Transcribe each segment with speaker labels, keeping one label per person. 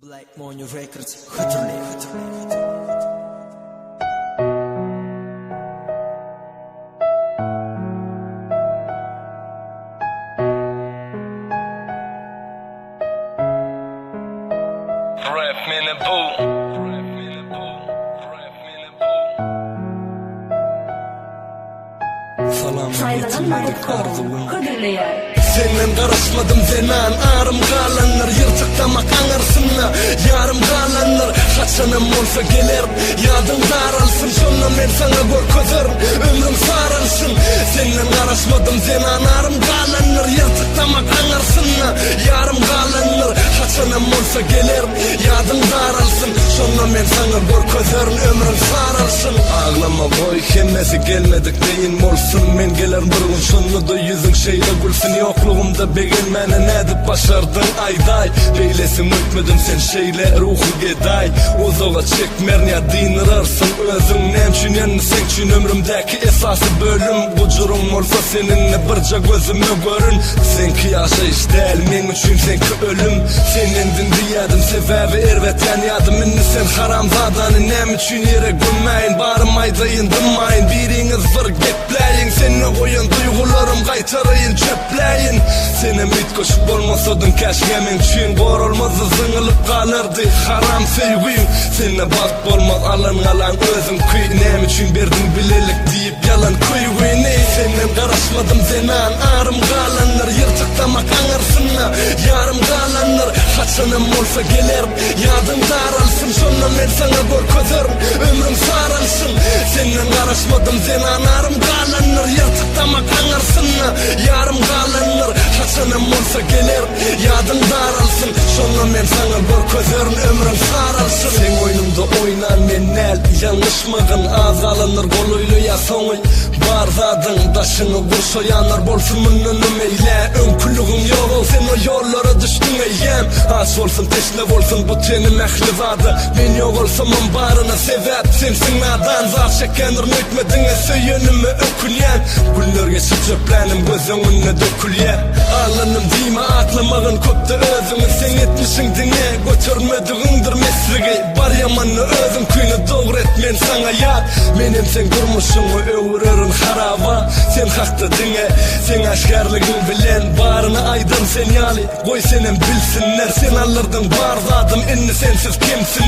Speaker 1: Black Moon Records, hatırlay.
Speaker 2: Rap mini boo.
Speaker 1: Salam
Speaker 3: Faydalanmadık
Speaker 1: arzuum.
Speaker 3: Kadirliyer.
Speaker 4: Senden karışmadım zenan arım kalanlar yırtıklamak anırsınla yarım kalanlar kaçanım olsa gelir yadım daralsın sonra men sana gör közörüm ömrüm sarılsın senden karışmadım zenan arım kalanlar yırtıklamak anırsınla yarım kalanlar kaçanım olsa gelir yadım daralsın sonra men sana gör közörüm ömrüm sarılsın ağlama koy kemmesi gelmedik neyin olsun men gelir bir gün sonunda da yüzün şeyle gülsün yok Yokluğumda beğenmene nedip başardın ayday Beylesin ötmedin sen şeyle ruhu geday Uzağa çekmer ya dinirarsın özün nemçin yanı sençin ömrümdeki esası bölüm Bucurum olsa seninle birce gözümü görün Senki yaşayış değil men üçün senki ölüm Senindin diyadım sebebi ervet yanyadım inni sen haramzadanı nem üçün yere gülmeyin Barım aydayın dınmayın biriniz bir getleyin Seni koyun duygularım kaytarayın çöpleyin Senem it koşup olmasadın keşke men çün Gor olmazdı zıngılıp kalırdı haram sevgiyim Sene bak olmak alan alan özüm kıy Nem için berdin bilelik deyip yalan kıy ne Senden karışmadım zenan arım kalanlar Yırtıklamak anırsınla yarım kalanlar Kaçanım olsa gelirim yadım daralsın Sonra men sana gör közörüm ömrüm sarılsın Senden karışmadım zenan arım kalanlar Yırtıklamak anırsınla yarım kalanlar Kaçanım olsa gelirim yadım daralsın Sonra men sana gör közörüm ömrüm sarılsın Sen oyunumda oynan men nel yanlışmagın az alınır goluylu ya soňy bar zadın taşını vursa yanar bolsun mününüm eyle önkülüğüm yok ol sen o yollara düştün eyyem Aç olsun teşne olsun bu tenim ehli zadı men yok olsam barına sebep sensin nadan zar çekenir mütmedin söyünümü ökülyen Günler geçip çöplenim gözün önüne dökülyen Ağlanım diyme aklamağın köpte özümü sen etmişin dine götürmediğindir mesligi Bar yamanını özüm kuyunu doğru etmen sana yat Menem sen durmuşunu öğrerin harava Sen hakta dine sen aşkarlığın bilen Barını aydın sen yali koy senin bilsinler Sen alırdın bar zadım inni sensiz kimsin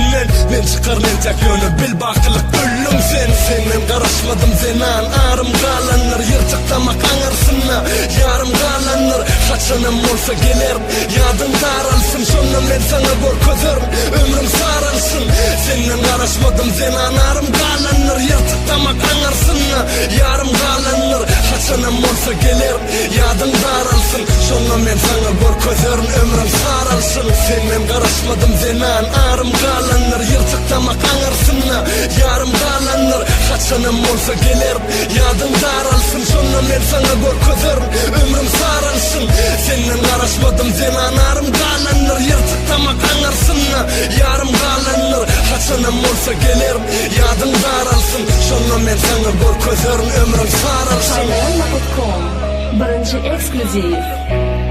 Speaker 4: men çıkar men tek yönü bil bakılık ölüm sen Senden karışmadım zenan arım kalanlar Yırtıklamak anırsınla yarım kalanlar Kaçanım olsa gelirim yadım daralsın Sonra men sana gör közörüm ömrüm sarılsın Senden karışmadım zenan arım kalanlar Yırtıklamak anırsınla yarım kalanlar Kaçanım olsa gelirim yadım daralsın Sonra men sana gör közörüm ömrüm sarılsın Senden karışmadım zenan arım kalanlar Yırtıklamak anırsınla yarım kalanlar Kaçanım olsa gelirim yadım daralsın Sonra men sana gör közörüm ömrüm sarılsın Senden karışmadım zenan arım kalanlar Yırtıklamak anırsınla yarım kalanlar Kaçanım olsa gelirim yadım daralsın Sonra men sana gör közörüm ömrüm sarılsın
Speaker 3: Faydalanmadık birinci ekskluziv.